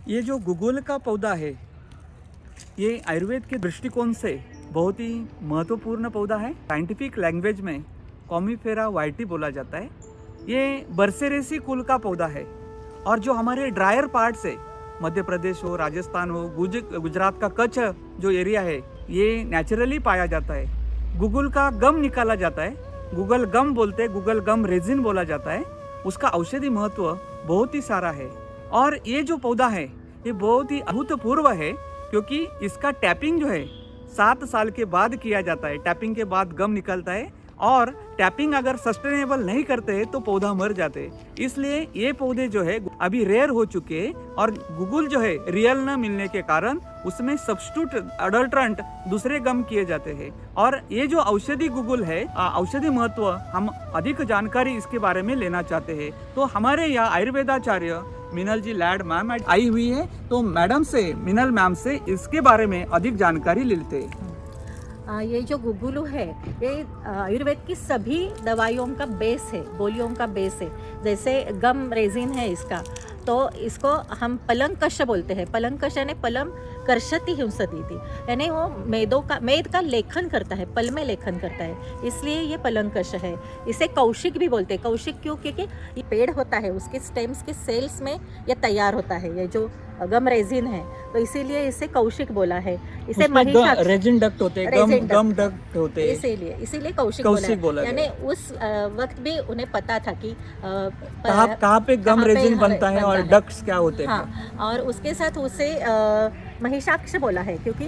ये जो गुगुल का पौधा है, ये आयुर्वेद के दृष्टिकोण से बहुत ही महत्वपूर्ण पौधा है। साइंटिफिक लैंग्वेज में कॉमीफेरा वाइटी बोला जाता है। ये बरसेरेसी कुल का पौधा है और जो हमारे ड्रायर पार्ट से मध्य प्रदेश हो, राजस्थान हो, गुजरात का कच्छ जो एरिया है, ये नेचुरली पाया जाता है। गुगुल का गम निकाला जाता है, गूगल गम बोलते हैं, गूगल गम रेजिन बोला जाता है। उसका औषधि महत्व बहुत ही सारा है और ये जो पौधा है ये बहुत ही अभूतपूर्व है, क्योंकि इसका टैपिंग जो है 7 साल के बाद किया जाता है। टैपिंग के बाद गम निकलता है और टैपिंग अगर सस्टेनेबल नहीं करते हैं तो पौधा मर जाते हैं। इसलिए ये पौधे जो है अभी रेयर हो चुके हैं और गुगुल जो है रियल न मिलने के कारण उसमें सब्स्टिट्यूट अडल्ट्रेंट दूसरे गम किए जाते हैं। और ये जो औषधि गुगुल है, औषधि महत्व हम अधिक जानकारी इसके बारे में लेना चाहते हैं। तो हमारे यहाँ आयुर्वेदाचार्य मिनल जी लैड मैम आई हुई है, तो मैडम से, मिनल मैम से इसके बारे में अधिक जानकारी लेते हैं। ये जो गुगुलू है ये आयुर्वेद की सभी दवाइयों का बेस है, गोलियों का बेस है। जैसे गम रेजिन है इसका, तो इसको हम पलंकश बोलते हैं। पलंकश यानी पलम कर्षति हिंसती थी, यानी वो मेद का लेखन करता है, पल में लेखन करता है, इसलिए ये पलंकश है। इसे कौशिक भी बोलते हैं। कौशिक क्यों? क्योंकि ये पेड़ होता है, उसके स्टेम्स के सेल्स में ये तैयार होता है, ये जो गम रेजिन है, तो इसीलिए इसे कौशिक बोला है। इसे रेजिन डक्ट होते हैं, गम डक्ट होते हैं, इसीलिए कौशिक बोला, यानी उस वक्त भी उन्हें पता था कि कहाँ पे गम रेजिन बनता है और डक्ट्स क्या होते हैं। हाँ, और उसके साथ उसे महिषाक्ष बोला है, क्योंकि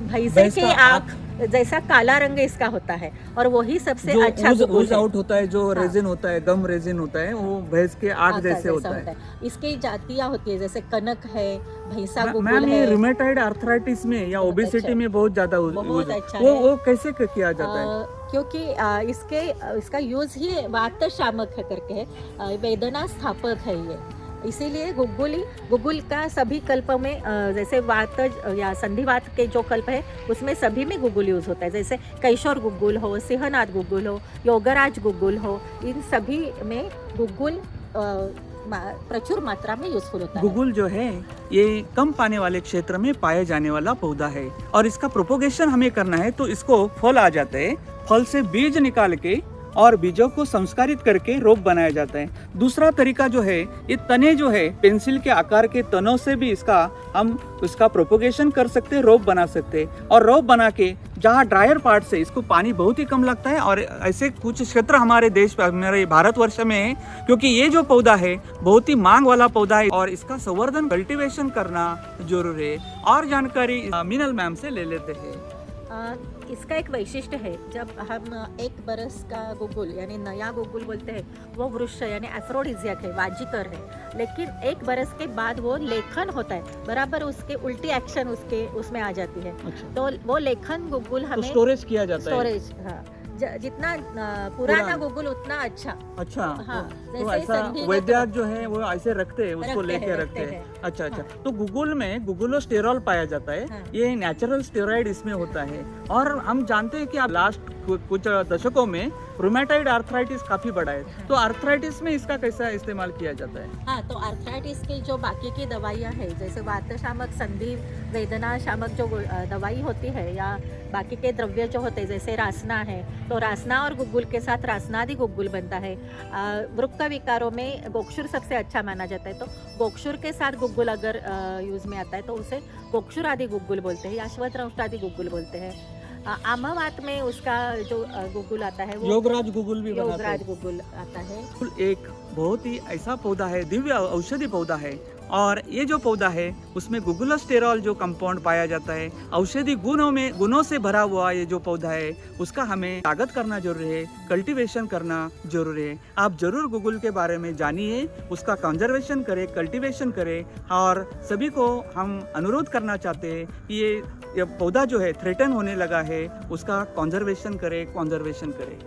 भैंसे की आँख जैसा काला रंग इसका होता है और वही सबसे अच्छा ऊज आउट होता है। जो रेजिन होता है, गम रेजिन होता है, वो भैंस के आँख जैसे होता है। इसकी जातियां होती है, जैसे कनक है, भैंसा गुगुल मैम, है। ये रूमेटॉइड आर्थराइटिस में या ओबेसिटी में बहुत ज्यादा अच्छा वो कैसे किया जाता है? क्योंकि इसका यूज ही वात शामक है करके है, वेदना स्थापक है ये। इसीलिए गुगुल का सभी कल्प में, जैसे वात या संधिवात के जो कल्प है उसमें सभी में गुगुल यूज होता है। जैसे कैशोर गुगुल हो, सिंहनाथ गुगुल हो, योगराज गुगुल हो, इन सभी में गुगुल प्रचुर मात्रा में यूजफुल होता है। गुगुल जो है ये कम पानी वाले क्षेत्र में पाए जाने वाला पौधा है और इसका प्रोपोगेशन हमें करना है तो इसको फल आ जाते हैं। फल से बीज निकाल के और बीजों को संस्कारित करके रोप बनाया जाता है। दूसरा तरीका जो है, ये तने जो है पेंसिल के आकार के तनों से भी हम उसका प्रोपोगेशन कर सकते हैं, रोप बना सकते हैं। और रोप बना के जहाँ ड्रायर पार्ट से इसको पानी बहुत ही कम लगता है और ऐसे कुछ क्षेत्र हमारे हमारे भारतवर्ष में है, क्योंकि ये जो पौधा है बहुत ही मांग वाला पौधा है और इसका संवर्धन, कल्टीवेशन करना जरूरी है। और जानकारी मिनल मैम से ले लेते हैं। इसका एक वैशिष्ट्य है, जब हम 1 बरस का गुगुल यानी नया गुगुल बोलते हैं, वो वृक्ष यानी एफ्रोडिजियक है, वाजिकर है, लेकिन 1 बरस के बाद वो लेखन होता है, बराबर उसके उल्टी एक्शन उसमें आ जाती है। अच्छा। तो वो लेखन गुगुल हमें स्टोरेज किया जाता है। स्टोरेज, हाँ, जितना पुराना गुगुल उतना अच्छा। हाँ, तो जैसे ऐसा वैद्य जो है वो ऐसे रखते हैं, उसको लेके रखते हैं। अच्छा। हाँ। तो गुगुल में गुगुलोस्टेरॉल पाया जाता है। हाँ। ये नेचुरल स्टेरॉइड इसमें होता है और हम जानते हैं कि आप लास्ट कुछ दशकों में रूमेटॉइड आर्थराइटिस काफी बढ़ा है। हाँ। तो आर्थराइटिस में इसका कैसा इस्तेमाल किया जाता है? हाँ, तो आर्थराइटिस की जो बाकी की दवाइयाँ हैं, जैसे वात शामक, संधि वेदना शामक जो दवाई होती है, या बाकी के द्रव्य जो होते हैं, जैसे रासना है, तो रासना और गुगुल के साथ रासनादि गुगुल बनता है। वृक्क विकारों में गोक्षुर सबसे अच्छा माना जाता है, तो गोक्षुर के साथ गुगुल अगर यूज में आता है तो उसे गोक्षुर आदि गुगुल बोलते हैं या अश्वत्थरंष्ट आदि गुगुल बोलते हैं। आमावात में उसका जो गुगुल आता है वो योगराज गुगुल भी योगराज गुगुल आता है। एक बहुत ही ऐसा पौधा है, दिव्य औषधि पौधा है और ये जो पौधा है उसमें गुगुलोस्टेरॉल जो कंपाउंड पाया जाता है, औषधि गुणों से भरा हुआ ये जो पौधा है उसका हमें ताकत करना जरूरी है, कल्टीवेशन करना जरूरी है। आप जरूर गुगुल के बारे में जानिए, उसका कंजर्वेशन करें, कल्टीवेशन करें और सभी को हम अनुरोध करना चाहते हैं कि ये पौधा जो है थ्रेटन होने लगा है, उसका कंजर्वेशन करें।